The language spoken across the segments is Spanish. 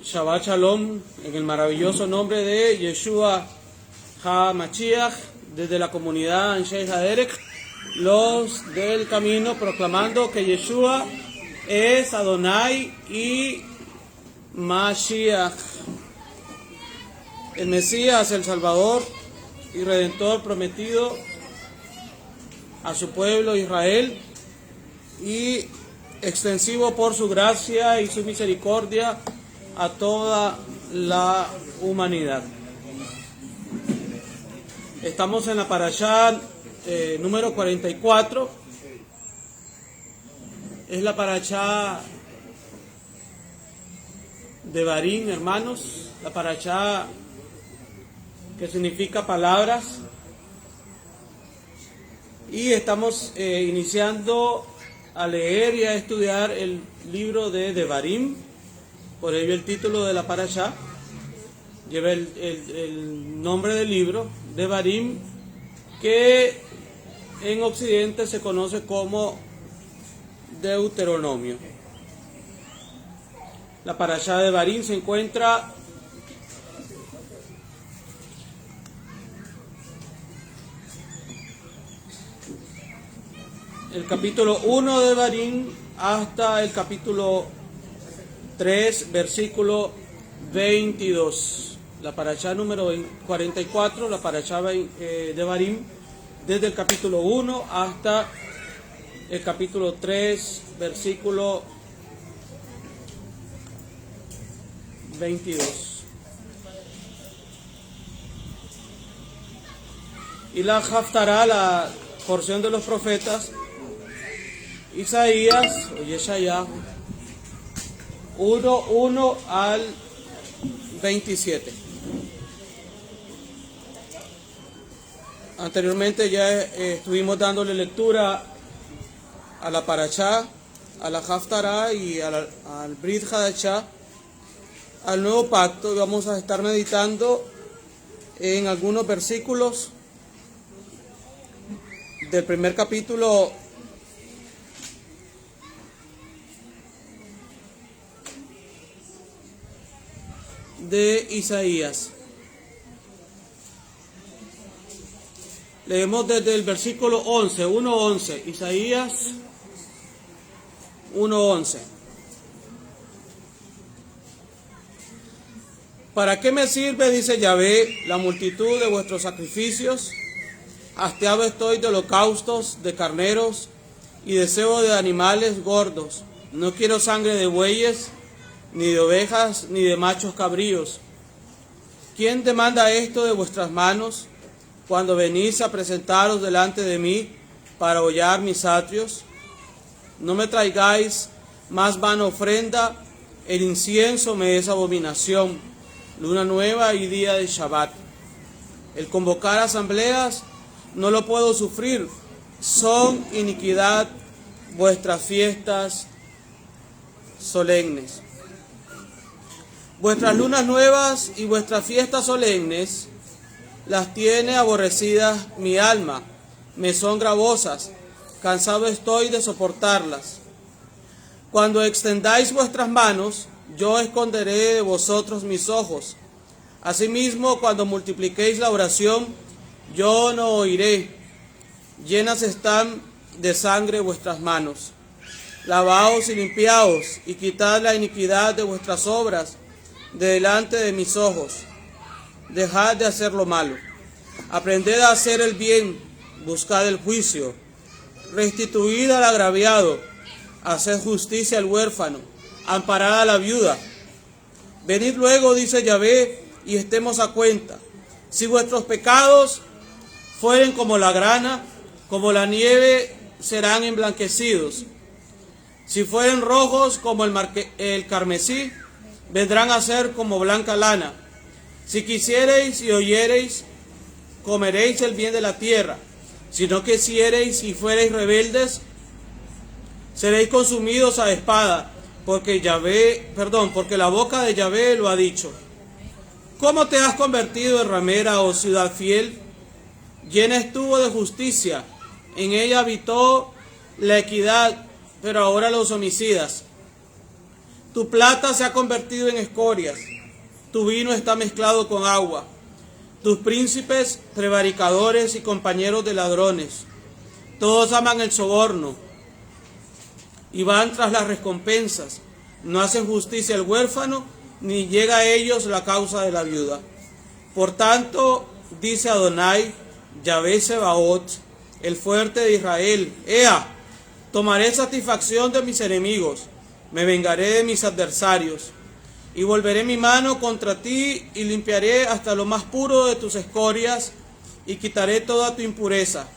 Shabbat Shalom, en el maravilloso nombre de Yeshua HaMashiach, desde la comunidad Anshei Haderech, los del camino, proclamando que Yeshua es Adonai y Mashiach, el Mesías, el Salvador y Redentor prometido a su pueblo Israel, y extensivo por su gracia y su misericordia a toda la humanidad. Estamos en la parashá número 44. Es la parashá de Devarim, hermanos, la parashá que significa palabras, y estamos iniciando a leer y a estudiar el libro de Devarim. Por ello el título de la parashá lleva el nombre del libro, Devarim, que en Occidente se conoce como Deuteronomio. La parashá de Devarim se encuentra el capítulo 1 de Devarim hasta el capítulo 3, versículo 22. La parashá número 44, la parashá de Devarim, desde el capítulo 1 hasta el capítulo 3, versículo 22. Y la Haftará, la porción de los profetas, Isaías o Yeshayahu, 1 al 27. Anteriormente ya estuvimos dándole lectura a la parashá, a la Haftará y al Brit Hadashá, al nuevo pacto, y vamos a estar meditando en algunos versículos del primer capítulo de Isaías. Leemos desde el versículo 1:11, Isaías 1:11. ¿Para qué me sirve, dice Yahvé, la multitud de vuestros sacrificios? Hastiado estoy de holocaustos, de carneros y deseo de animales gordos. No quiero sangre de bueyes, ni de ovejas, ni de machos cabríos. ¿Quién demanda esto de vuestras manos cuando venís a presentaros delante de mí para hollar mis atrios? No me traigáis más vana ofrenda, el incienso me es abominación, luna nueva y día de Shabbat. El convocar asambleas no lo puedo sufrir, son iniquidad vuestras fiestas solemnes. Vuestras lunas nuevas y vuestras fiestas solemnes las tiene aborrecidas mi alma, me son gravosas, cansado estoy de soportarlas. Cuando extendáis vuestras manos, yo esconderé de vosotros mis ojos. Asimismo, cuando multipliquéis la oración, yo no oiré. Llenas están de sangre vuestras manos. Lavaos y limpiaos, y quitad la iniquidad de vuestras obras de delante de mis ojos. Dejad de hacer lo malo. Aprended a hacer el bien, buscad el juicio. Restituid al agraviado, haced justicia al huérfano, amparad a la viuda. Venid luego, dice Yahvé, y estemos a cuenta. Si vuestros pecados fueren como la grana, como la nieve serán emblanquecidos. Si fueren rojos como el carmesí, vendrán a ser como blanca lana. Si quisiereis y oyereis, comeréis el bien de la tierra. Si no quisiereis y fuereis rebeldes, seréis consumidos a espada, porque la boca de Yahvé lo ha dicho. ¿Cómo te has convertido en ramera, oh ciudad fiel? Llena estuvo de justicia, en ella habitó la equidad, pero ahora los homicidas. Tu plata se ha convertido en escorias, tu vino está mezclado con agua. Tus príncipes, prevaricadores y compañeros de ladrones, todos aman el soborno y van tras las recompensas. No hacen justicia al huérfano, ni llega a ellos la causa de la viuda. Por tanto, dice Adonai, Yahvé Sebaot, el fuerte de Israel: Ea, tomaré satisfacción de mis enemigos, me vengaré de mis adversarios, y volveré mi mano contra ti, y limpiaré hasta lo más puro de tus escorias, y quitaré toda tu impureza.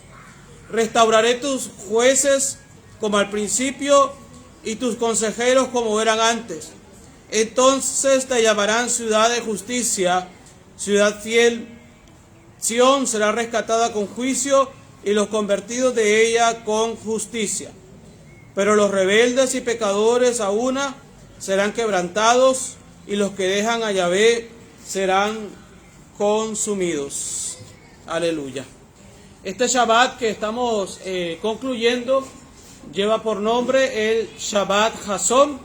Restauraré tus jueces como al principio, y tus consejeros como eran antes. Entonces te llamarán ciudad de justicia, ciudad fiel. Sión será rescatada con juicio, y los convertidos de ella con justicia. Pero los rebeldes y pecadores a una serán quebrantados, y los que dejan a Yahvé serán consumidos. Aleluya. Este Shabbat que estamos concluyendo lleva por nombre el Shabbat Hasom,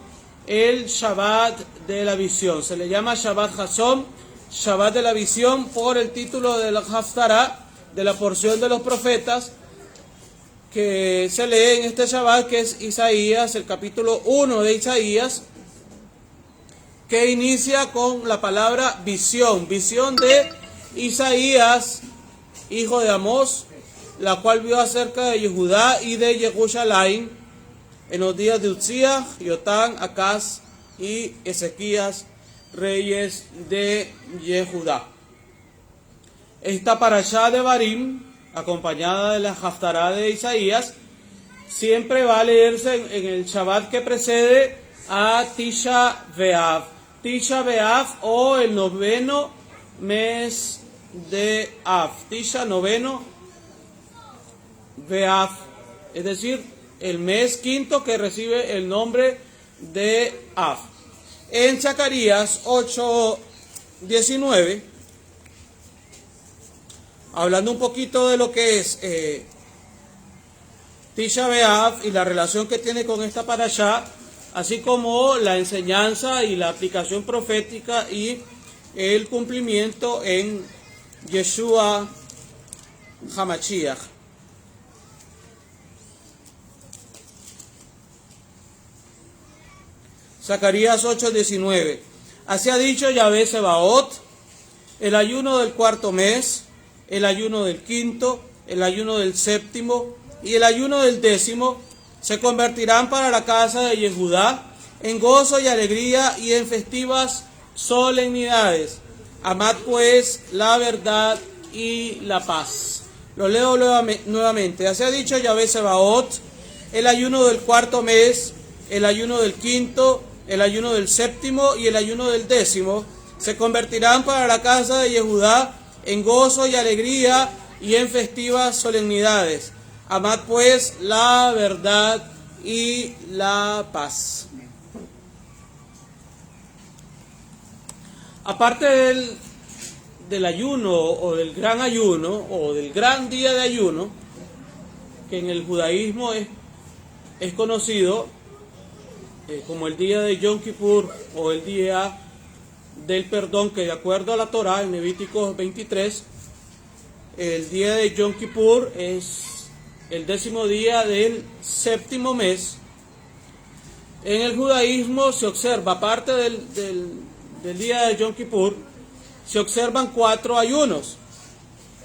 el Shabbat de la visión. Se le llama Shabbat Hasom, Shabbat de la visión, por el título de la Haftarah, de la porción de los profetas que se lee en este Shabbat, que es Isaías, el capítulo 1 de Isaías, que inicia con la palabra visión, visión de Isaías, hijo de Amós, la cual vio acerca de Yehudá y de Jerusalén en los días de Uziah, Yotán, Acaz y Ezequías, reyes de Yehudá. Esta parashá de Barim, acompañada de la Haftarah de Isaías, siempre va a leerse en el Shabbat que precede a Tisha B'Av. Tisha B'Av, o el noveno mes de Av. Tisha, noveno B'Av, es decir, el mes quinto que recibe el nombre de Av. En Zacarías 8:19, hablando un poquito de lo que es Tisha B'Av y la relación que tiene con esta parashá, así como la enseñanza y la aplicación profética y el cumplimiento en Yeshua HaMashiach. Zacarías 8:19. Así ha dicho Yahvé Sebaot: el ayuno del cuarto mes, el ayuno del quinto, el ayuno del séptimo y el ayuno del décimo se convertirán para la casa de Yehudá en gozo y alegría y en festivas solemnidades. Amad pues la verdad y la paz. Lo leo nuevamente. Así ha dicho Yahvé Sebaot: el ayuno del cuarto mes, el ayuno del quinto, el ayuno del séptimo y el ayuno del décimo se convertirán para la casa de Yehudá en gozo y alegría y en festivas solemnidades. Amad pues la verdad y la paz. Aparte del ayuno o del gran ayuno o del gran día de ayuno, que en el judaísmo es conocido como el día de Yom Kippur o el día del perdón, que de acuerdo a la Torá en Levíticos 23, el día de Yom Kippur es el 10º día del séptimo mes. En el judaísmo se observa, aparte del día de Yom Kippur, se observan 4 ayunos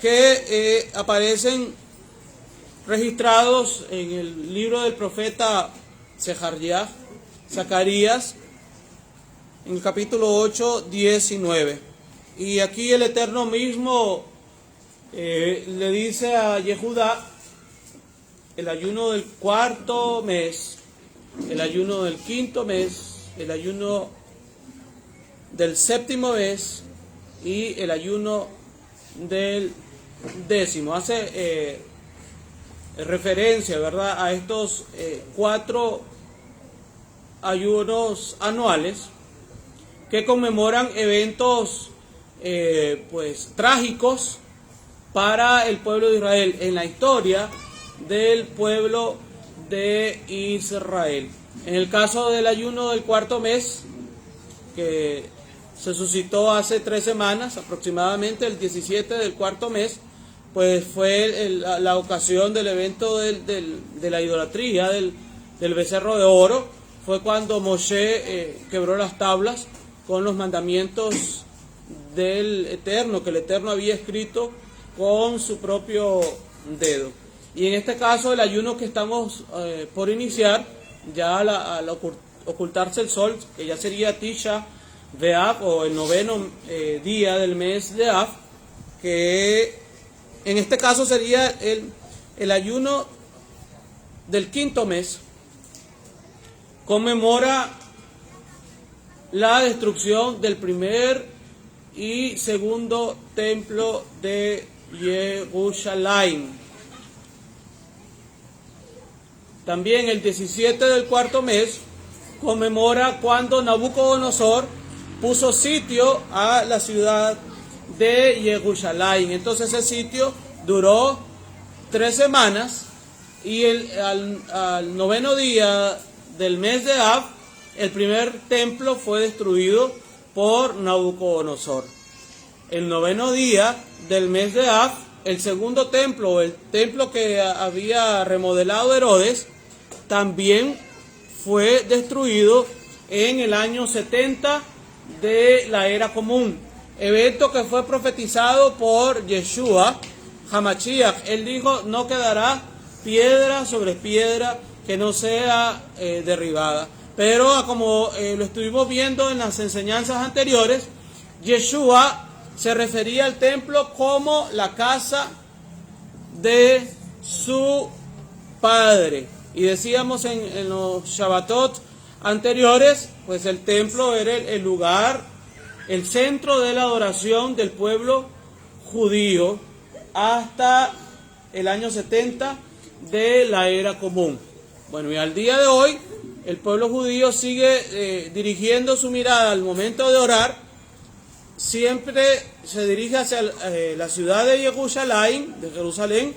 que aparecen registrados en el libro del profeta Zacarías, en el capítulo 8:19. Y aquí el Eterno mismo le dice a Yehudá: el ayuno del cuarto mes, el ayuno del quinto mes, el ayuno del séptimo mes y el ayuno del décimo. Hace referencia, ¿verdad?, a estos 4 ayunos anuales que conmemoran eventos pues trágicos para el pueblo de Israel, en la historia del pueblo de Israel. En el caso del ayuno del cuarto mes, que se suscitó hace 3 semanas aproximadamente, el 17 del cuarto mes, pues fue la ocasión del evento de la idolatría del becerro de oro. Fue cuando Moshe quebró las tablas con los mandamientos del Eterno, que el Eterno había escrito con su propio dedo. Y en este caso el ayuno que estamos por iniciar, ya al ocultarse el sol, que ya sería Tisha B'Av, o el 9º día del mes de Av, que en este caso sería el ayuno del 5.º mes, conmemora la destrucción del primer y segundo templo de Jerusalén. También el 17 del cuarto mes conmemora cuando Nabucodonosor puso sitio a la ciudad de Jerusalén. Entonces ese sitio duró 3 semanas y al 9º día del mes de Av, el primer templo fue destruido por Nabucodonosor. El 9º día del mes de Av, el segundo templo, el templo que había remodelado Herodes, también fue destruido en el año 70 de la era común, evento que fue profetizado por Yeshua Hamashiach. Él dijo: no quedará piedra sobre piedra que no sea derribada. Pero como lo estuvimos viendo en las enseñanzas anteriores, Yeshua se refería al templo como la casa de su Padre. Y decíamos en los Shabbatot anteriores, pues el templo era el lugar, el centro de la adoración del pueblo judío hasta el año 70 de la era común. Bueno, y al día de hoy el pueblo judío sigue dirigiendo su mirada al momento de orar, siempre se dirige hacia la ciudad de Jerusalén,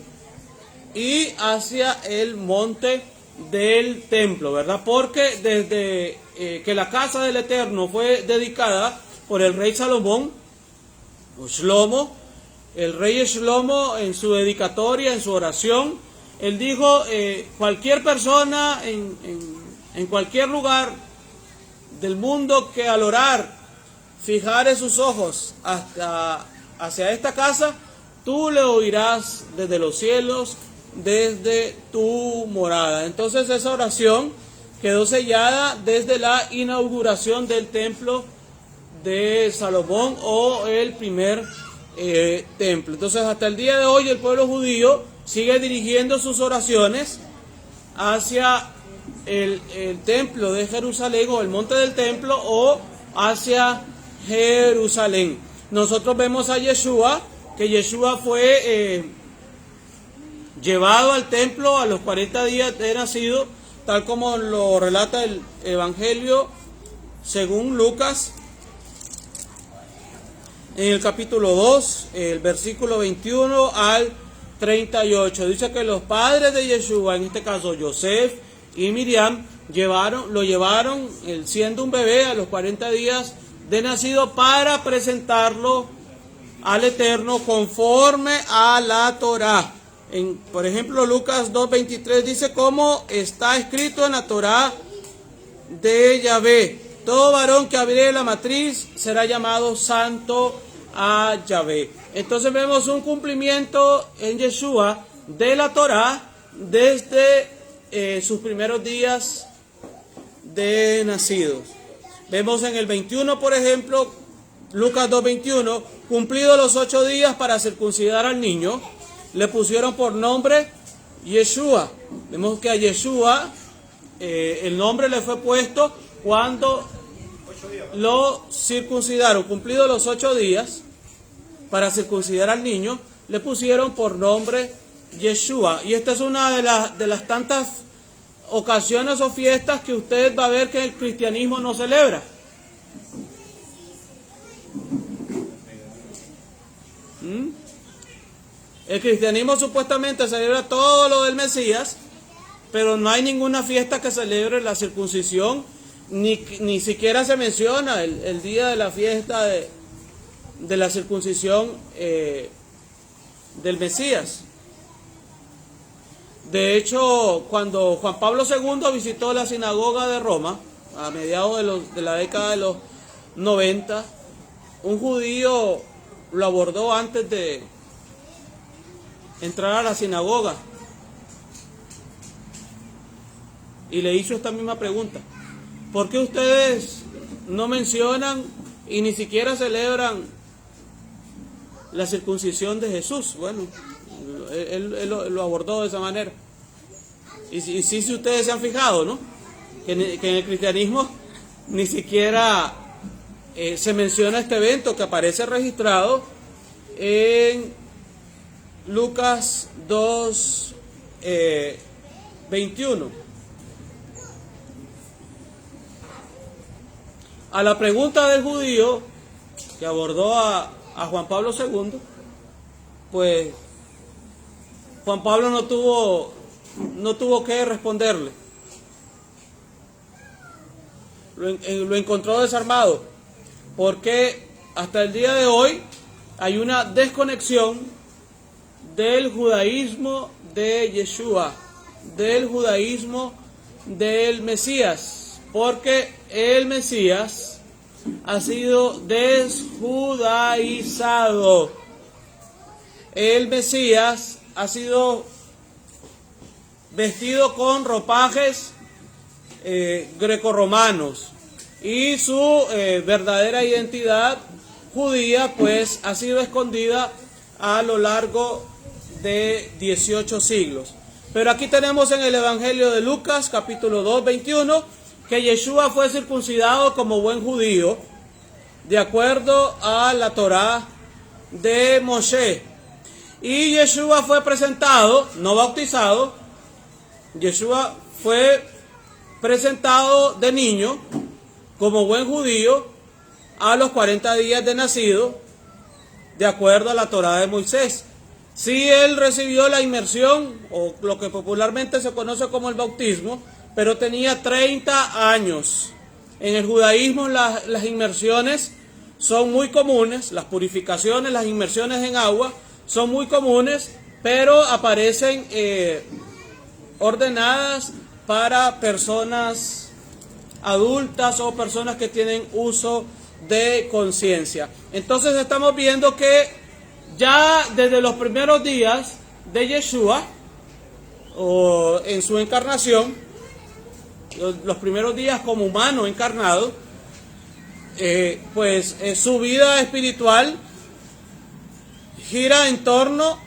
y hacia el monte del templo, ¿verdad? Porque desde que la casa del Eterno fue dedicada por el rey Salomón, o Shlomo, el rey Shlomo, en su dedicatoria, en su oración, él dijo: cualquier persona en cualquier lugar del mundo que al orar fijare sus ojos hacia esta casa, tú le oirás desde los cielos, desde tu morada. Entonces esa oración quedó sellada desde la inauguración del templo de Salomón, o el primer templo. Entonces hasta el día de hoy el pueblo judío sigue dirigiendo sus oraciones hacia el templo de Jerusalén, o el monte del templo, o hacia Jerusalén. Nosotros vemos a Yeshua, que Yeshua fue llevado al templo a los 40 días de nacido, tal como lo relata el Evangelio según Lucas, en el capítulo 2, el versículo 21 al 38. Dice que los padres de Yeshua, en este caso Yosef y Miriam, lo llevaron, él siendo un bebé, a los 40 días de nacido, para presentarlo al Eterno conforme a la Torá. Por ejemplo, Lucas 2:23 dice: como está escrito en la Torá de Yahvé, todo varón que abriere la matriz será llamado santo a Yahvé. Entonces vemos un cumplimiento en Yeshua de la Torá desde sus primeros días de nacidos. Vemos en el 21, por ejemplo, Lucas 2:21, cumplidos los 8 días para circuncidar al niño, le pusieron por nombre Yeshua. Vemos que a Yeshua el nombre le fue puesto cuando lo circuncidaron. Cumplidos los 8 días para circuncidar al niño, le pusieron por nombre Yeshua. Y esta es una de las tantas ocasiones o fiestas que usted va a ver que el cristianismo no celebra. El cristianismo supuestamente celebra todo lo del Mesías, pero no hay ninguna fiesta que celebre la circuncisión, ni siquiera se menciona el día de la fiesta de la circuncisión del Mesías. De hecho, cuando Juan Pablo II visitó la sinagoga de Roma, a mediados de la década de los 90, un judío lo abordó antes de entrar a la sinagoga y le hizo esta misma pregunta: ¿por qué ustedes no mencionan y ni siquiera celebran la circuncisión de Jesús? Bueno, él lo abordó de esa manera. Y sí, si ustedes se han fijado, ¿no?, que en el cristianismo ni siquiera se menciona este evento, que aparece registrado en Lucas 2, 21. A la pregunta del judío que abordó a Juan Pablo II, pues Juan Pablo no tuvo que responderle. Lo encontró desarmado, porque hasta el día de hoy hay una desconexión del judaísmo de Yeshua, del judaísmo del Mesías, porque el Mesías ha sido desjudaizado. El Mesías ha sido vestido con ropajes grecorromanos, y su verdadera identidad judía pues ha sido escondida a lo largo de 18 siglos. Pero aquí tenemos en el Evangelio de Lucas, capítulo 2, 21, que Yeshua fue circuncidado como buen judío, de acuerdo a la Torá de Moshe. Y Yeshua fue presentado, no bautizado, Yeshua fue presentado de niño como buen judío a los 40 días de nacido, de acuerdo a la Torá de Moisés. Sí, él recibió la inmersión, o lo que popularmente se conoce como el bautismo, pero tenía 30 años. En el judaísmo las inmersiones son muy comunes, las purificaciones, las inmersiones en agua son muy comunes, pero aparecen ordenadas para personas adultas o personas que tienen uso de conciencia. Entonces estamos viendo que ya desde los primeros días de Yeshua, o en su encarnación, los primeros días como humano encarnado, su vida espiritual gira en torno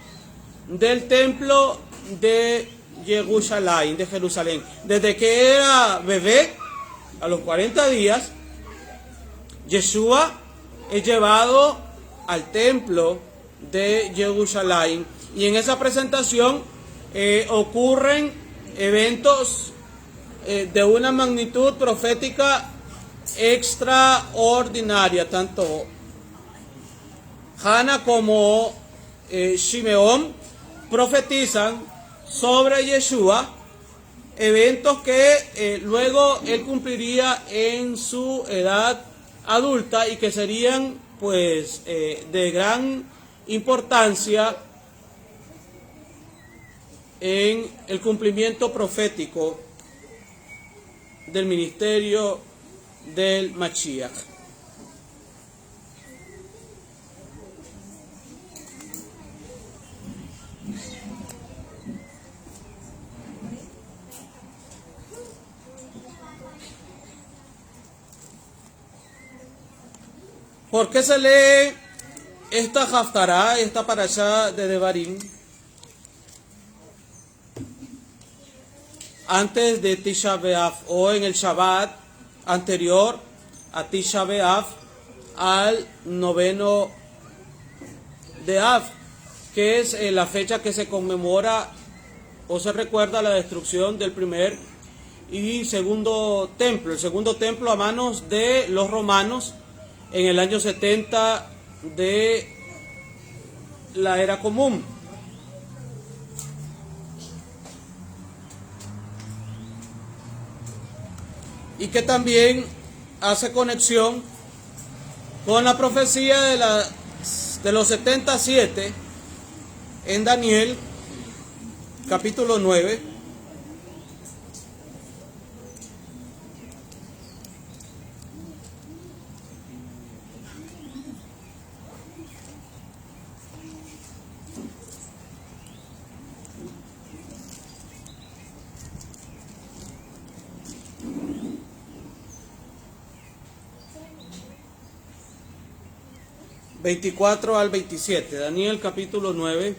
del templo de Jerusalén. Desde que era bebé, a los 40 días, Yeshua es llevado al templo de Jerusalén, y en esa presentación ocurren eventos de una magnitud profética extraordinaria. Tanto Hana como Shimeón profetizan sobre Yeshua, eventos que luego él cumpliría en su edad adulta y que serían pues de gran importancia en el cumplimiento profético del ministerio del Mashiach. ¿Por qué se lee esta Haftará, esta parashá de Devarim, antes de Tisha B'Av, o en el Shabbat anterior a Tisha B'Av, al 9 de Av, que es la fecha que se conmemora o se recuerda la destrucción del primer y segundo templo, el segundo templo a manos de los romanos en el año 70 de la era común? y que también hace conexión con la profecía de los 77 en Daniel, capítulo 9. ...24 al 27... Daniel capítulo 9...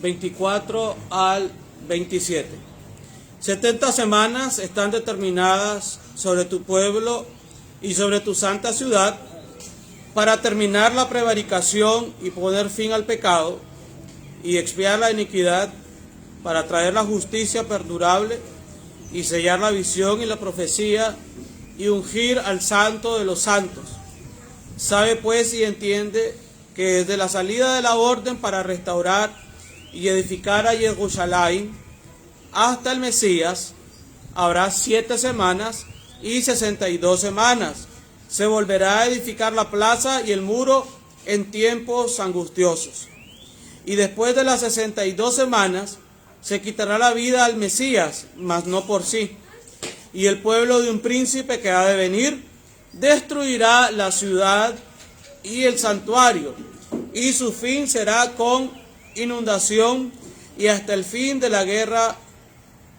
...24 al 27... ...70 semanas están determinadas... ...sobre tu pueblo... ...y sobre tu santa ciudad... ...para terminar la prevaricación... ...y poner fin al pecado... ...y expiar la iniquidad... ...para traer la justicia perdurable... ...y sellar la visión y la profecía... ...y ungir al santo de los santos... Sabe pues y entiende que desde la salida de la orden para restaurar y edificar a Jerusalén hasta el Mesías habrá 7 semanas y 62 semanas. Se volverá a edificar la plaza y el muro en tiempos angustiosos. Y después de las 62 semanas se quitará la vida al Mesías, mas no por sí. Y el pueblo de un príncipe que ha de venir destruirá la ciudad y el santuario, y su fin será con inundación, y hasta el fin de la guerra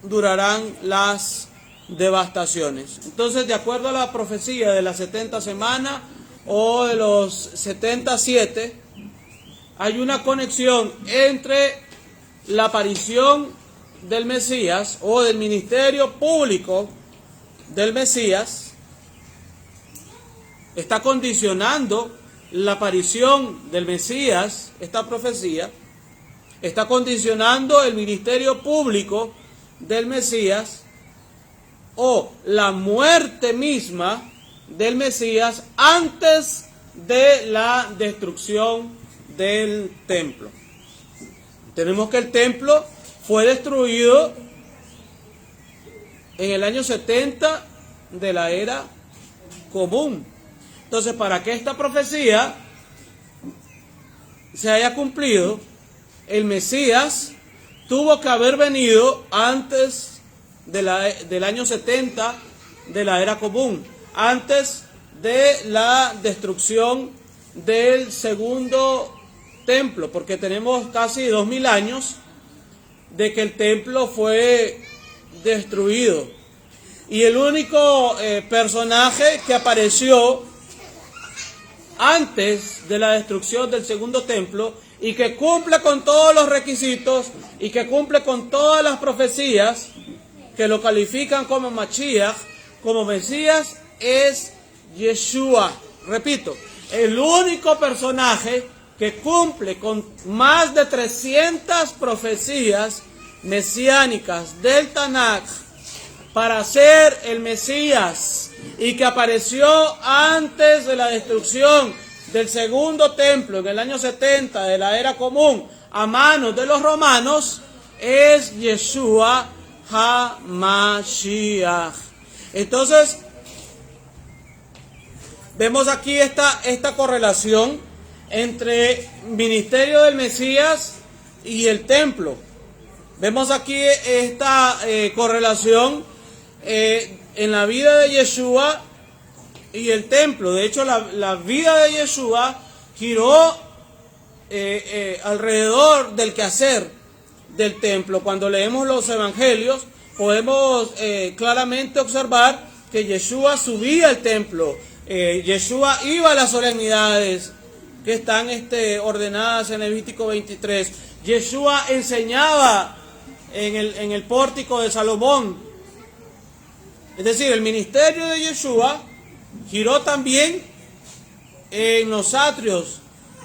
durarán las devastaciones. Entonces, de acuerdo a la profecía de las 70 semanas o de los 77, hay una conexión entre la aparición del Mesías o del ministerio público del Mesías. Está condicionando la aparición del Mesías, esta profecía, está condicionando el ministerio público del Mesías o la muerte misma del Mesías antes de la destrucción del templo. Tenemos que el templo fue destruido en el año 70 de la era común. Entonces, para que esta profecía se haya cumplido, el Mesías tuvo que haber venido antes del año 70 de la era común, antes de la destrucción del segundo templo, porque tenemos casi 2000 años de que el templo fue destruido. Y el único personaje que apareció antes de la destrucción del segundo templo y que cumple con todos los requisitos y que cumple con todas las profecías que lo califican como Mashiach, como Mesías, es Yeshua. Repito, el único personaje que cumple con más de 300 profecías mesiánicas del Tanakh para ser el Mesías y que apareció antes de la destrucción del segundo templo en el año 70 de la era común a manos de los romanos, es Yeshua HaMashiach. Entonces, vemos aquí esta correlación entre ministerio del Mesías y el templo. Vemos aquí esta correlación en la vida de Yeshua y el templo. De hecho, la vida de Yeshua giró alrededor del quehacer del templo. Cuando leemos los evangelios, podemos claramente observar que Yeshua subía al templo. Yeshua iba a las solemnidades que están ordenadas en Levítico 23. Yeshua enseñaba en el pórtico de Salomón. Es decir, el ministerio de Yeshua giró también en los atrios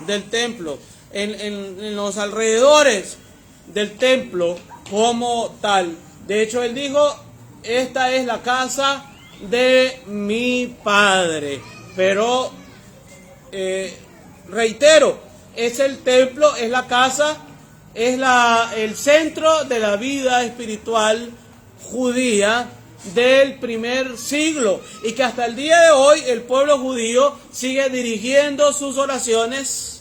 del templo, en los alrededores del templo como tal. De hecho, él dijo, esta es la casa de mi Padre. Pero, reitero, es el templo, es la casa, es el centro de la vida espiritual judía, del primer siglo y que hasta el día de hoy el pueblo judío sigue dirigiendo sus oraciones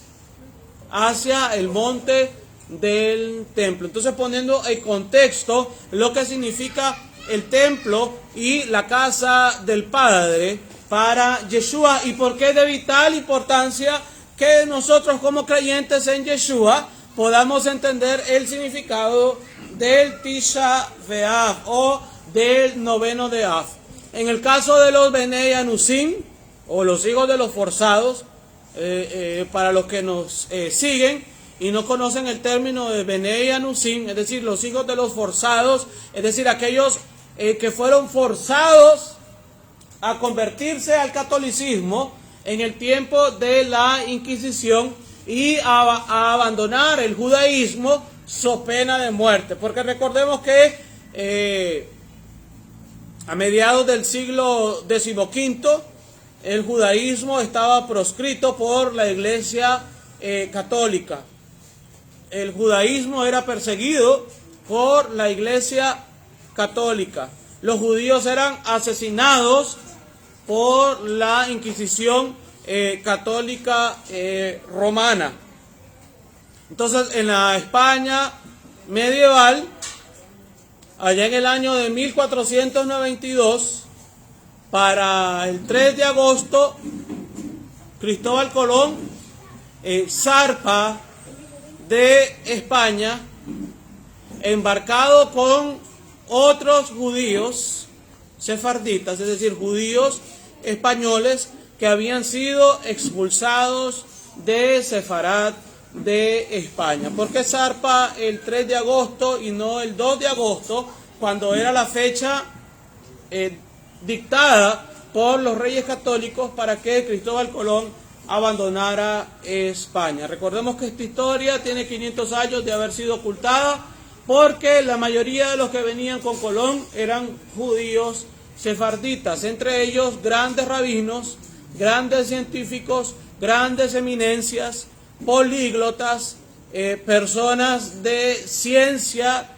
hacia el monte del templo. Entonces, poniendo en contexto lo que significa el templo y la casa del Padre para Yeshua y por qué es de vital importancia que nosotros como creyentes en Yeshua podamos entender el significado del Tisha B'Av o del noveno de Av. En el caso de los Benei Anusim o los hijos de los forzados, para los que nos siguen y no conocen el término de Benei Anusim, es decir, los hijos de los forzados, es decir, aquellos que fueron forzados a convertirse al catolicismo en el tiempo de la Inquisición y a abandonar el judaísmo so pena de muerte. Porque recordemos que a mediados del siglo XV el judaísmo estaba proscrito por la Iglesia católica. El judaísmo era perseguido por la Iglesia católica. Los judíos eran asesinados por la Inquisición católica romana. Entonces, en la España medieval, allá en el año de 1492, para el 3 de agosto, Cristóbal Colón zarpa de España, embarcado con otros judíos sefarditas, es decir, judíos españoles que habían sido expulsados de Sefarad de España. ¿Por qué zarpa el 3 de agosto y no el 2 de agosto, cuando era la fecha dictada por los reyes católicos para que Cristóbal Colón abandonara España? Recordemos que esta historia tiene 500 años de haber sido ocultada, porque la mayoría de los que venían con Colón eran judíos sefarditas, entre ellos grandes rabinos, grandes científicos, grandes eminencias, políglotas, personas de ciencia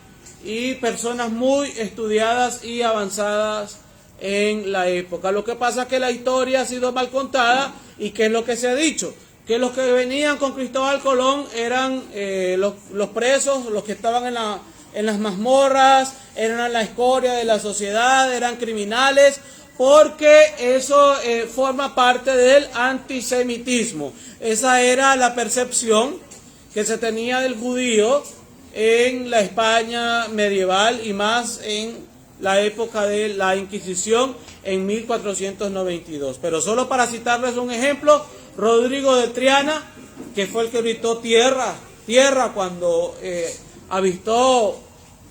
y personas muy estudiadas y avanzadas en la época. Lo que pasa es que la historia ha sido mal contada y que es lo que se ha dicho, que los que venían con Cristóbal Colón eran los presos, los que estaban en las mazmorras, eran la escoria de la sociedad, eran criminales, porque eso forma parte del antisemitismo. Esa era la percepción que se tenía del judío en la España medieval y más en la época de la Inquisición en 1492. Pero solo para citarles un ejemplo, Rodrigo de Triana, que fue el que gritó tierra, tierra, cuando avistó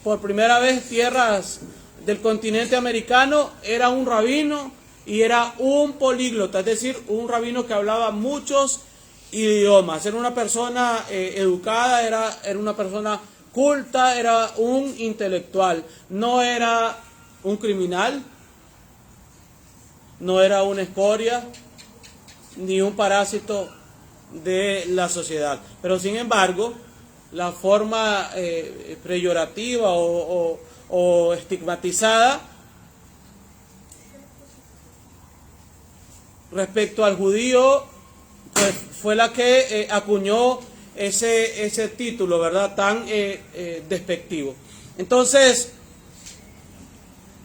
por primera vez tierras del continente americano, era un rabino y era un políglota, es decir, un rabino que hablaba muchos idiomas. Era una persona educada, era una persona culta, era un intelectual, no era un criminal, no era una escoria, ni un parásito de la sociedad. Pero sin embargo, la forma peyorativa o estigmatizada respecto al judío, pues fue la que acuñó ese título, ¿verdad?, tan despectivo. Entonces,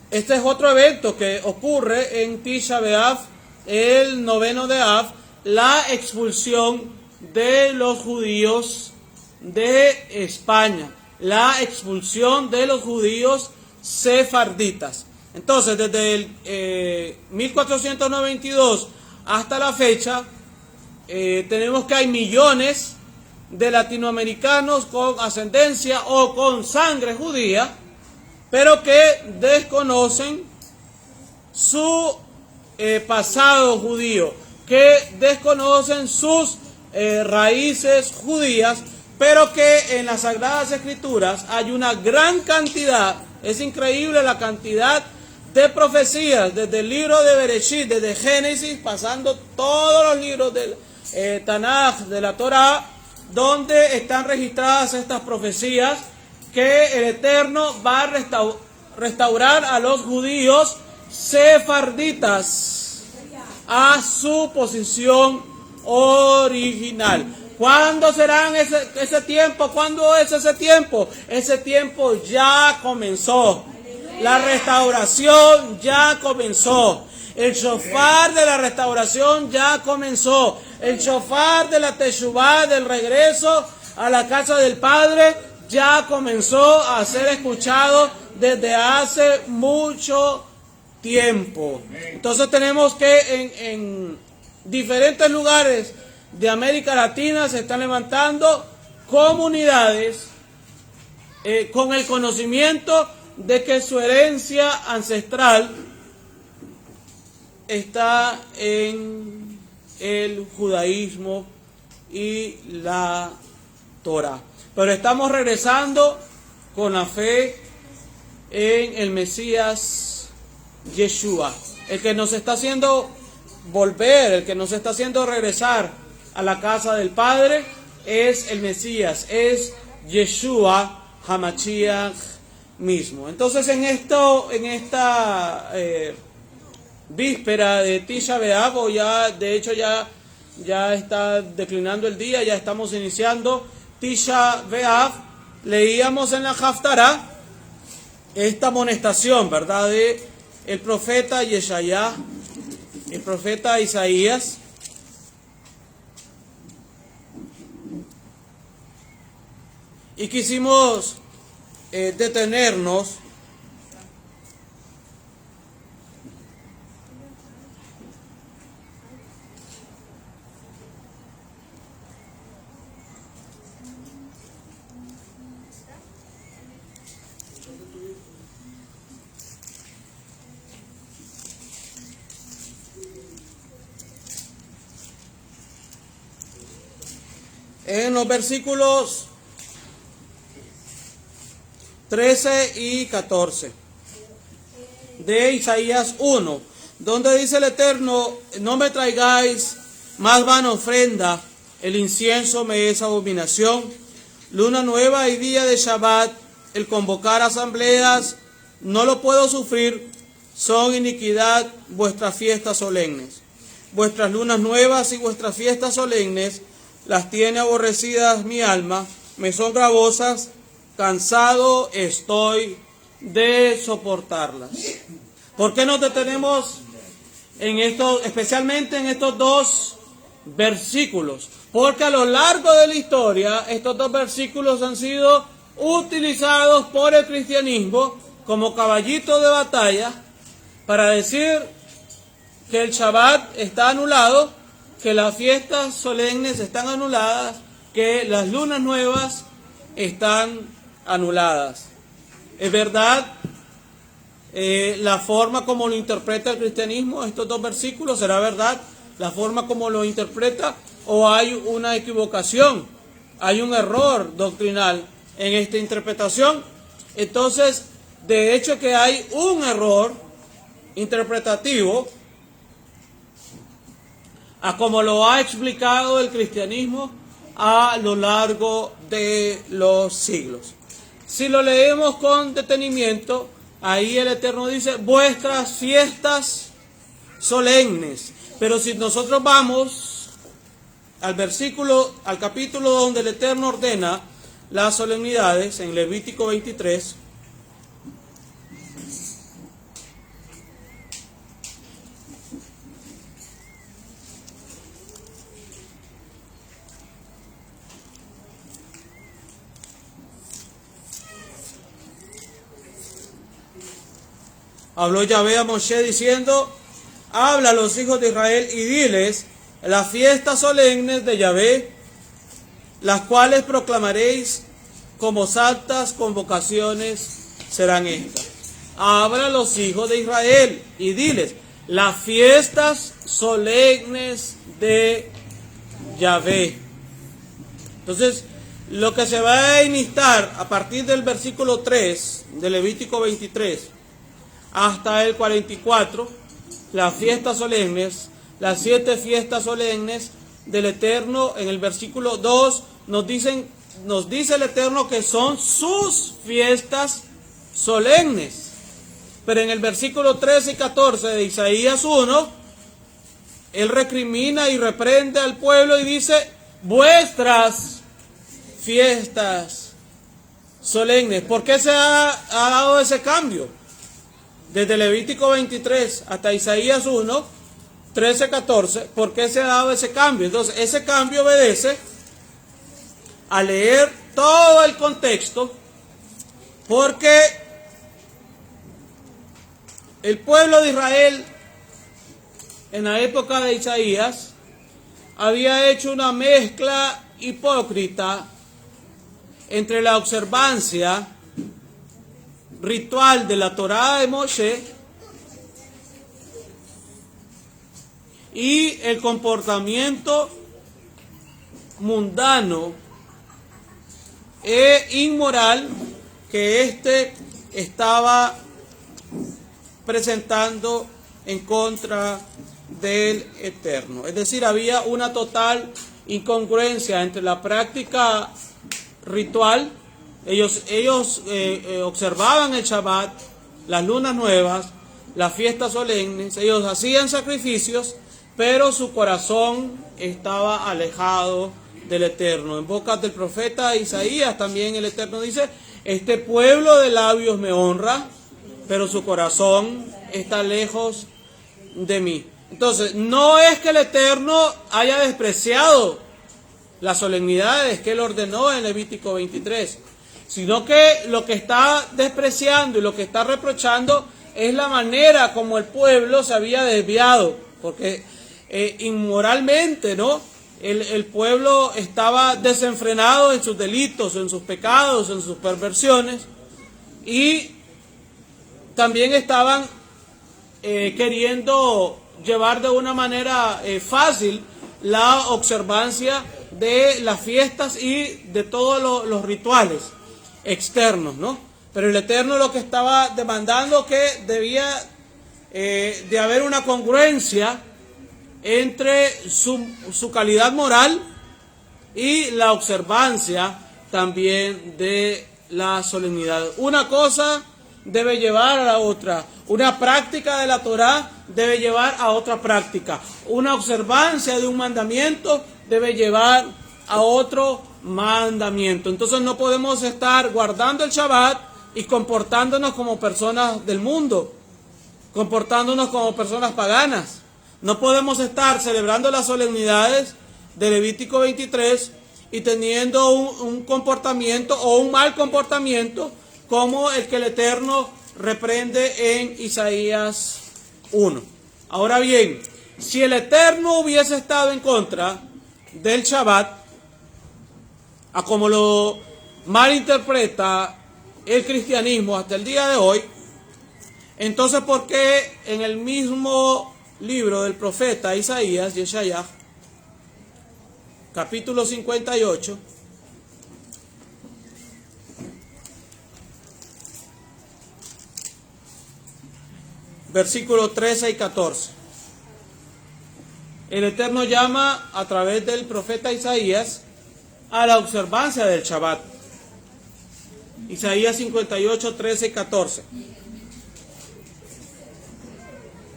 este es otro evento que ocurre en Tisha B'Av, el noveno de Av, la expulsión de los judíos de España, la expulsión de los judíos sefarditas. Entonces, desde el 1492 hasta la fecha, tenemos que hay millones de latinoamericanos con ascendencia o con sangre judía, pero que desconocen su pasado judío, que desconocen sus raíces judías, pero que en las Sagradas Escrituras hay una gran cantidad, es increíble la cantidad de profecías, desde el libro de Bereshit, desde Génesis, pasando todos los libros del Tanaj, de la Torá, donde están registradas estas profecías, que el Eterno va restaurar a los judíos sefarditas a su posición original. ¿Cuándo será ese tiempo? ¿Cuándo es ese tiempo? Ese tiempo ya comenzó. La restauración ya comenzó. El shofar de la restauración ya comenzó. El shofar de la teshuvá, del regreso a la casa del Padre, ya comenzó a ser escuchado desde hace mucho tiempo. Entonces tenemos que en diferentes lugares de América Latina se están levantando comunidades con el conocimiento de que su herencia ancestral está en el judaísmo y la Torah. Pero estamos regresando con la fe en el Mesías Yeshua, el que nos está haciendo volver, el que nos está haciendo regresar a la casa del Padre, es el Mesías, es Yeshua HaMashiach mismo. Entonces en esta víspera de Tisha B'Av, o ya de hecho ya está declinando el día, ya estamos iniciando Tisha B'Av, leíamos en la Haftará esta amonestación, ¿verdad?, de el profeta Yeshayá, el profeta Isaías, y quisimos detenernos en los versículos 13 y 14 de Isaías 1, donde dice el Eterno: no me traigáis más vana ofrenda, el incienso me es abominación, luna nueva y día de Shabbat, el convocar asambleas, no lo puedo sufrir, son iniquidad vuestras fiestas solemnes. Vuestras lunas nuevas y vuestras fiestas solemnes las tiene aborrecidas mi alma, me son gravosas, cansado estoy de soportarlas. ¿Por qué nos detenemos en esto, especialmente en estos dos versículos? Porque a lo largo de la historia, estos dos versículos han sido utilizados por el cristianismo como caballito de batalla para decir que el Shabbat está anulado, que las fiestas solemnes están anuladas, que las lunas nuevas están anuladas. Es verdad, la forma como lo interpreta el cristianismo, estos dos versículos, ¿será verdad la forma como lo interpreta, o hay una equivocación, hay un error doctrinal en esta interpretación? Entonces, de hecho que hay un error interpretativo a como lo ha explicado el cristianismo a lo largo de los siglos. Si lo leemos con detenimiento, ahí el Eterno dice vuestras fiestas solemnes. Pero si nosotros vamos al capítulo donde el Eterno ordena las solemnidades, en Levítico 23, habló Yahvé a Moshe diciendo: habla a los hijos de Israel y diles las fiestas solemnes de Yahvé, las cuales proclamaréis como santas convocaciones serán estas. Habla a los hijos de Israel y diles las fiestas solemnes de Yahvé. Entonces, lo que se va a instar a partir del versículo 3 de Levítico 23 hasta el 44, las fiestas solemnes, las 7 fiestas solemnes del Eterno. En el versículo 2 nos dice el Eterno que son sus fiestas solemnes. Pero en el versículo 13 y 14 de Isaías 1, él recrimina y reprende al pueblo y dice, vuestras fiestas solemnes. ¿Por qué se ha dado ese cambio? Desde Levítico 23 hasta Isaías 1, 13, 14, ¿por qué se ha dado ese cambio? Entonces, ese cambio obedece a leer todo el contexto, porque el pueblo de Israel en la época de Isaías había hecho una mezcla hipócrita entre la observancia ritual de la Torá de Moshe y el comportamiento mundano e inmoral que éste estaba presentando en contra del Eterno. Es decir, había una total incongruencia entre la práctica ritual. Ellos observaban el Shabbat, las lunas nuevas, las fiestas solemnes, ellos hacían sacrificios, pero su corazón estaba alejado del Eterno. En boca del profeta Isaías también el Eterno dice, este pueblo de labios me honra, pero su corazón está lejos de mí. Entonces, no es que el Eterno haya despreciado las solemnidades que él ordenó en Levítico 23, sino que lo que está despreciando y lo que está reprochando es la manera como el pueblo se había desviado, porque inmoralmente, ¿no? El pueblo estaba desenfrenado en sus delitos, en sus pecados, en sus perversiones, y también estaban queriendo llevar de una manera fácil la observancia de las fiestas y de todos los rituales externos, ¿no? Pero el Eterno lo que estaba demandando que debía de haber una congruencia entre su calidad moral y la observancia también de la solemnidad. Una cosa debe llevar a la otra. Una práctica de la Torá debe llevar a otra práctica. Una observancia de un mandamiento debe llevar a otro mandamiento. Entonces no podemos estar guardando el Shabbat y comportándonos como personas del mundo, comportándonos como personas paganas. No podemos estar celebrando las solemnidades de Levítico 23 y teniendo un comportamiento o un mal comportamiento como el que el Eterno reprende en Isaías 1. Ahora bien, si el Eterno hubiese estado en contra del Shabbat, a como lo malinterpreta el cristianismo hasta el día de hoy, entonces ¿por qué en el mismo libro del profeta Isaías, Yeshayah, capítulo 58, versículos 13 y 14, el Eterno llama a través del profeta Isaías a la observancia del Shabbat? Isaías 58, 13 y 14.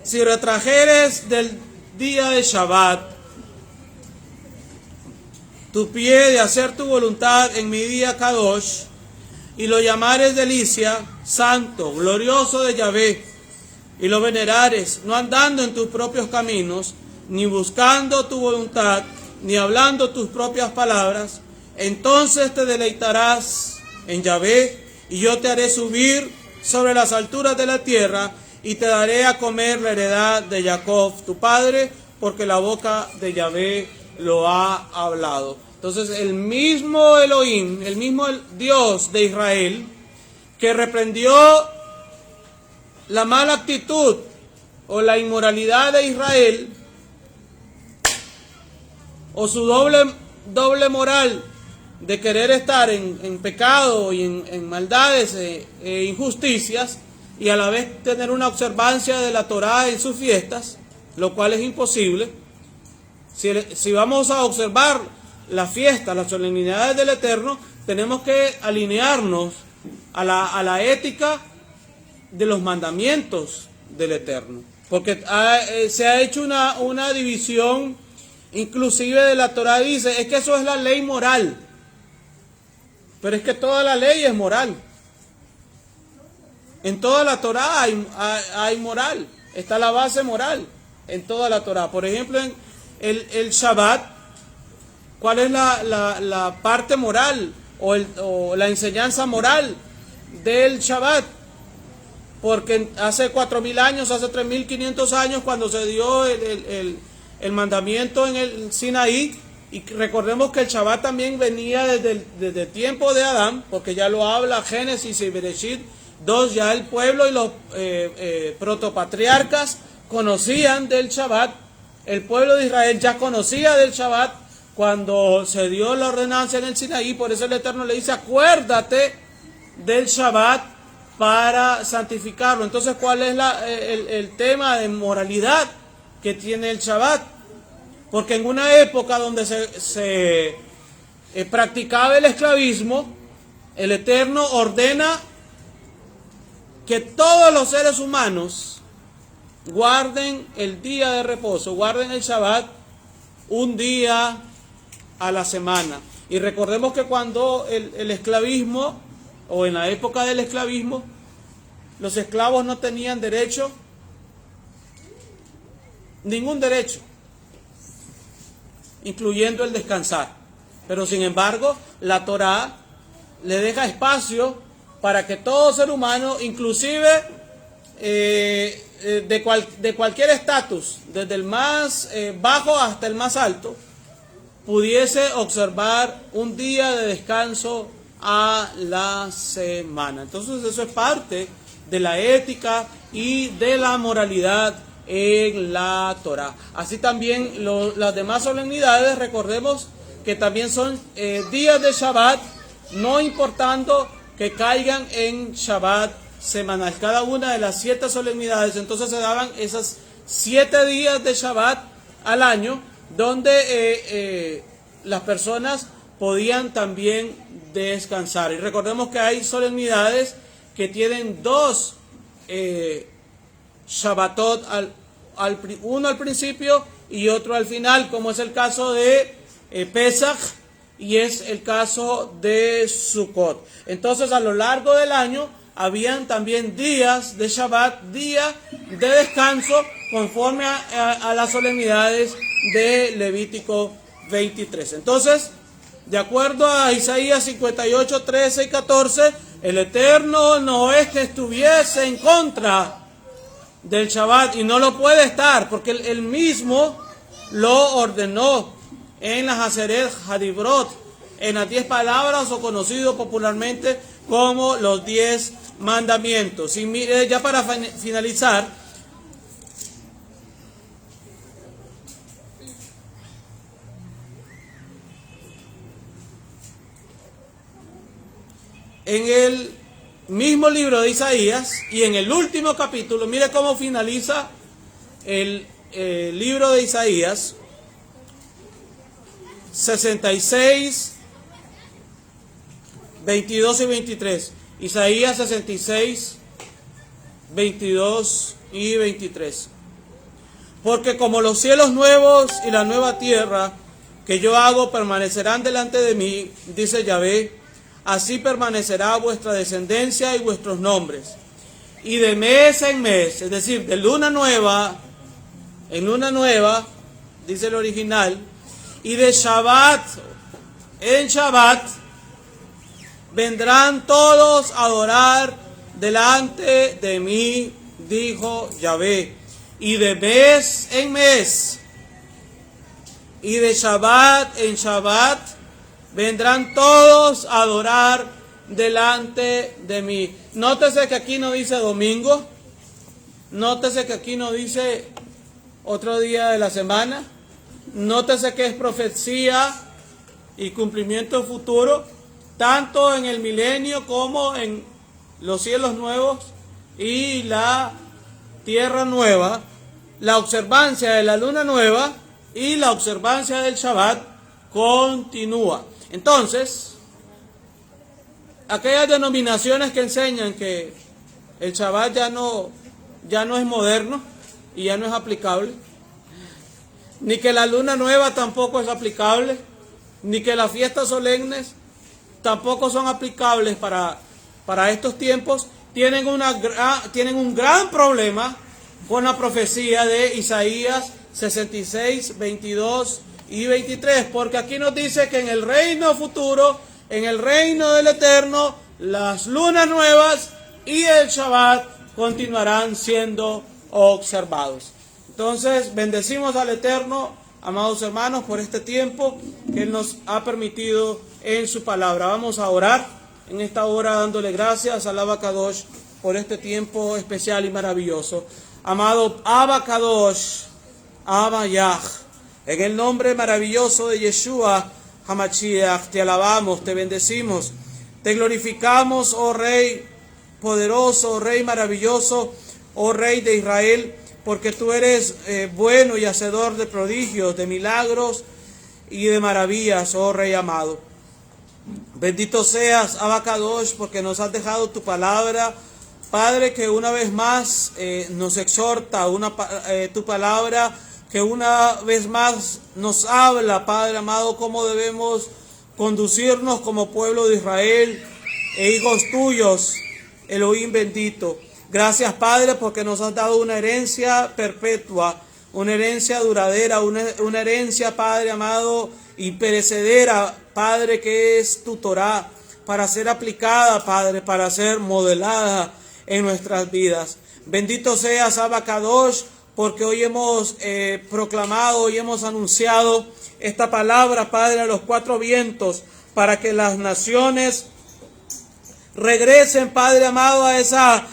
Si retrajeres del día de Shabbat tu pie de hacer tu voluntad en mi día Kadosh, y lo llamares delicia, santo, glorioso de Yahvé, y lo venerares, no andando en tus propios caminos, ni buscando tu voluntad, ni hablando tus propias palabras, entonces te deleitarás en Yahvé, y yo te haré subir sobre las alturas de la tierra, y te daré a comer la heredad de Jacob, tu padre, porque la boca de Yahvé lo ha hablado. Entonces el mismo Elohim, el mismo Dios de Israel, que reprendió la mala actitud o la inmoralidad de Israel, o su doble moral de querer estar en pecado y en maldades e injusticias, y a la vez tener una observancia de la Torá en sus fiestas, lo cual es imposible. Si vamos a observar las fiestas, las solemnidades del Eterno, tenemos que alinearnos a la ética de los mandamientos del Eterno. Porque se ha hecho una división, inclusive de la Torah dice, es que eso es la ley moral. Pero es que toda la ley es moral. En toda la Torah hay moral. Está la base moral en toda la Torah. Por ejemplo, en el Shabbat, ¿cuál es la parte moral o la enseñanza moral del Shabbat? Porque hace 4.000 años, hace 3.500 años, cuando se dio el mandamiento en el Sinaí, y recordemos que el Shabbat también venía desde el tiempo de Adán, porque ya lo habla Génesis y Bereshit 2, ya el pueblo y los protopatriarcas conocían del Shabbat. El pueblo de Israel ya conocía del Shabbat cuando se dio la ordenanza en el Sinaí. Por eso el Eterno le dice, acuérdate del Shabbat para santificarlo. Entonces, ¿cuál es el tema de moralidad que tiene el Shabbat? Porque en una época donde se practicaba el esclavismo, el Eterno ordena que todos los seres humanos guarden el día de reposo, guarden el Shabbat un día a la semana. Y recordemos que cuando el esclavismo, o en la época del esclavismo, los esclavos no tenían derecho, ningún derecho, incluyendo el descansar. Pero sin embargo, la Torá le deja espacio para que todo ser humano, inclusive de cualquier estatus, desde el más bajo hasta el más alto, pudiese observar un día de descanso a la semana. Entonces eso es parte de la ética y de la moralidad en la Torá. Así también las demás solemnidades, recordemos que también son días de Shabbat, no importando que caigan en Shabbat semanal. Cada una de las 7 solemnidades, entonces se daban esas 7 días de Shabbat al año, donde las personas podían también descansar. Y recordemos que hay solemnidades que tienen 2 Shabbatot, uno al principio y otro al final, como es el caso de Pesach y es el caso de Sukkot. Entonces, a lo largo del año habían también días de Shabbat, día de descanso, conforme a las solemnidades de Levítico 23. Entonces, de acuerdo a Isaías 58, 13 y 14, el Eterno no es que estuviese en contra del Shabbat, y no lo puede estar, porque él mismo lo ordenó en la Haseret Hadibrot, en las 10 palabras, o conocido popularmente como los 10 mandamientos. Y mire, ya para finalizar, en el mismo libro de Isaías y en el último capítulo, mire cómo finaliza el libro de Isaías 66, 22 y 23. Isaías 66, 22 y 23. Porque como los cielos nuevos y la nueva tierra que yo hago permanecerán delante de mí, dice Yahvé, así permanecerá vuestra descendencia y vuestros nombres. Y de mes en mes, es decir, de luna nueva en luna nueva, dice el original, y de Shabbat en Shabbat, vendrán todos a adorar delante de mí, dijo Yahvé. Y de mes en mes, y de Shabbat en Shabbat, vendrán todos a adorar delante de mí. Nótese que aquí no dice domingo. Nótese que aquí no dice otro día de la semana. Nótese que es profecía y cumplimiento futuro, tanto en el milenio como en los cielos nuevos y la tierra nueva, la observancia de la luna nueva y la observancia del Shabbat continúa. Entonces, aquellas denominaciones que enseñan que El Shabbat ya no es moderno y ya no es aplicable. Ni que la luna nueva tampoco es aplicable. Ni que las fiestas solemnes tampoco son aplicables para estos tiempos. Tienen un gran problema con la profecía de Isaías 66, 22 y 23. Porque aquí nos dice que en el reino futuro, en el reino del Eterno, las lunas nuevas y el Shabbat continuarán siendo observados. Entonces, bendecimos al Eterno, amados hermanos, por este tiempo que Él nos ha permitido en su palabra. Vamos a orar en esta hora dándole gracias al Abba Kadosh por este tiempo especial y maravilloso. Amado Abba Kadosh, Abba Yah, en el nombre maravilloso de Yeshua HaMashiach, te alabamos, te bendecimos, te glorificamos, oh Rey poderoso, oh Rey maravilloso, oh Rey de Israel, porque tú eres bueno y hacedor de prodigios, de milagros y de maravillas, oh Rey amado. Bendito seas, Abba Kadosh, porque nos has dejado tu palabra, Padre, que una vez más nos exhorta, tu palabra que una vez más nos habla, Padre amado, cómo debemos conducirnos como pueblo de Israel e hijos tuyos, Elohim bendito. Gracias, Padre, porque nos has dado una herencia perpetua, una herencia duradera, una herencia, Padre amado, imperecedera, Padre, que es tu Torah, para ser aplicada, Padre, para ser modelada en nuestras vidas. Bendito seas, Abba Kadosh, porque hoy hemos proclamado, hoy hemos anunciado esta palabra, Padre, a los cuatro vientos, para que las naciones regresen, Padre amado, a esa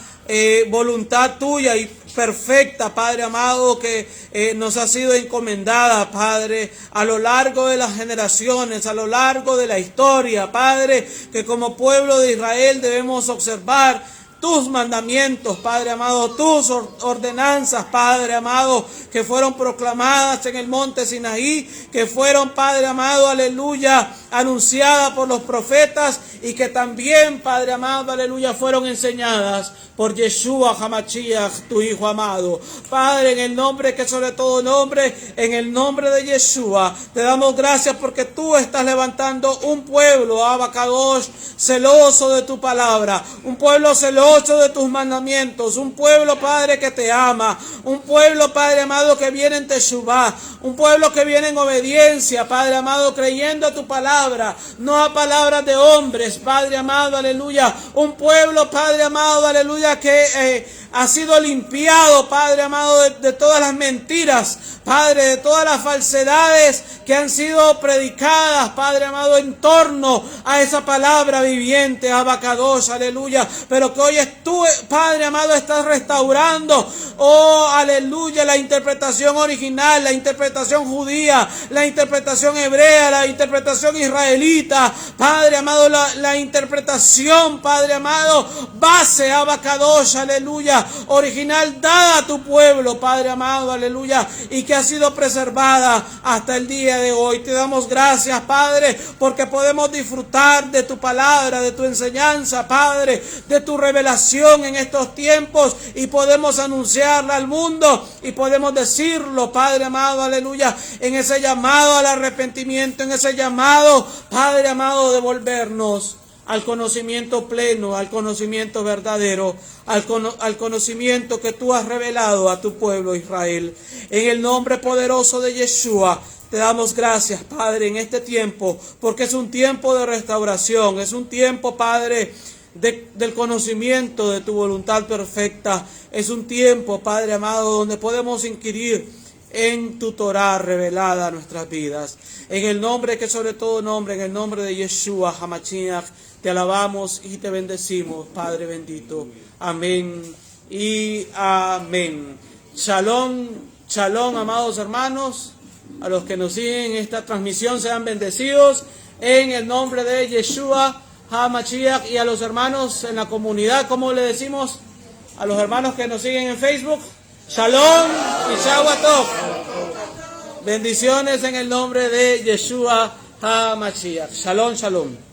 voluntad tuya y perfecta, Padre amado, que nos ha sido encomendada, Padre, a lo largo de las generaciones, a lo largo de la historia, Padre, que como pueblo de Israel debemos observar tus mandamientos, Padre amado, tus ordenanzas, Padre amado, que fueron proclamadas en el monte Sinaí, que fueron, Padre amado, aleluya, anunciadas por los profetas y que también, Padre amado, aleluya, fueron enseñadas por Yeshua HaMashiach, tu Hijo amado. Padre, en el nombre que sobre todo nombre, en el nombre de Yeshua, te damos gracias porque tú estás levantando un pueblo, Abba Kadosh, celoso de tu palabra, un pueblo celoso de tus mandamientos, un pueblo, Padre, que te ama, un pueblo, Padre amado, que viene en Teshuvah, un pueblo que viene en obediencia, Padre amado, creyendo a tu palabra, no a palabras de hombres, Padre amado, aleluya, un pueblo, Padre amado, aleluya, que ha sido limpiado, Padre amado, de todas las mentiras, Padre, de todas las falsedades que han sido predicadas, Padre amado, en torno a esa palabra viviente, Abba Kadosh, aleluya, pero que hoy tú, Padre amado, estás restaurando, oh, aleluya, la interpretación original, la interpretación judía, la interpretación hebrea, la interpretación israelita, Padre amado, la interpretación, Padre amado, base, Abba Kadosh, aleluya, original, dada a tu pueblo, Padre amado, aleluya, y que ha sido preservada hasta el día de hoy. Te damos gracias, Padre, porque podemos disfrutar de tu palabra, de tu enseñanza, Padre, de tu revelación en estos tiempos y podemos anunciarla al mundo y podemos decirlo, Padre amado, aleluya, en ese llamado al arrepentimiento, en ese llamado, Padre amado, de volvernos al conocimiento pleno, al conocimiento verdadero, al conocimiento que tú has revelado a tu pueblo Israel. En el nombre poderoso de Yeshua, te damos gracias, Padre, en este tiempo, porque es un tiempo de restauración, es un tiempo, Padre, del conocimiento de tu voluntad perfecta. Es un tiempo, Padre amado, donde podemos inquirir en tu Torah revelada a nuestras vidas. En el nombre que sobre todo nombre, en el nombre de Yeshua HaMashiach, te alabamos y te bendecimos, Padre bendito. Amén y amén. Shalom, shalom, amados hermanos. A los que nos siguen en esta transmisión sean bendecidos en el nombre de Yeshua HaMashiach, y a los hermanos en la comunidad, ¿cómo le decimos? A los hermanos que nos siguen en Facebook, Shalom y Shavuot. Bendiciones en el nombre de Yeshua HaMashiach. Shalom, shalom.